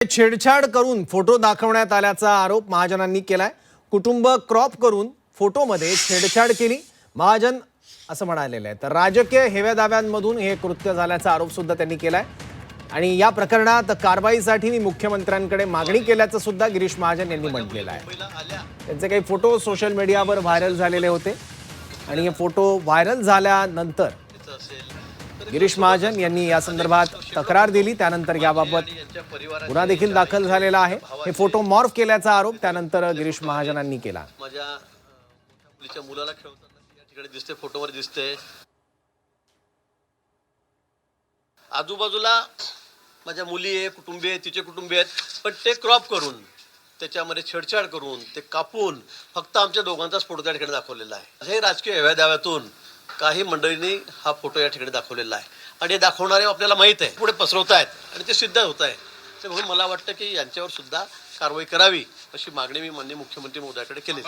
छेडछाड करून फोटो दाखवण्यात आल्याचा आरोप महाजनांनी केलाय। कुटुंब क्रॉप करून फोटोमध्ये छेडछाड केली महाजन असं म्हणालेलं आहे। तर राजकीय हेव्यादाव्यांमधून हे कृत्य झाल्याचा आरोप सुद्धा त्यांनी केलाय आणि या प्रकरणात कारवाईसाठी मी मुख्यमंत्र्यांकडे मागणी केल्याचं सुद्धा गिरीश महाजन यांनी म्हटलेलं आहे। त्यांचे काही फोटो सोशल मीडियावर व्हायरल झालेले होते आणि हे फोटो व्हायरल झाल्यानंतर गिरीश महाजन यांनी या संदर्भात तक्रार दिली। त्यानंतर याबाबत गुन्हा देखील दाखल झालेला आहे। हे फोटो मॉर्फ केल्याचा आरोप त्यानंतर गिरीश महाजनांनी केला। माझ्या मुलीच्या मुलाला खेळवताना या ठिकाणी दिसते, फोटोवर दिसते। आजूबाजूला माझ्या मुली आहे, कुटुंबीय आहे, तिचे कुटुंबीय आहेत, पण ते क्रॉप करून त्याच्यामध्ये छेडछाड करून ते कापून फक्त आमच्या दोघांचाच फोटो त्या ठिकाणी दाखवलेला आहे। हे राजकीय हेव्यादाव्यातून काही मंडळींनी हा फोटो या ठिकाणी दाखवलेला आहे आणि हे दाखवणारे आपल्याला माहित आहे पुढे पसरवत आहेत आणि ते सिद्ध होत आहे। म्हणून मला वाटतं की यांच्यावर सुद्धा कारवाई करावी अशी मागणी मी माननीय मुख्यमंत्री महोदयाकडे केली।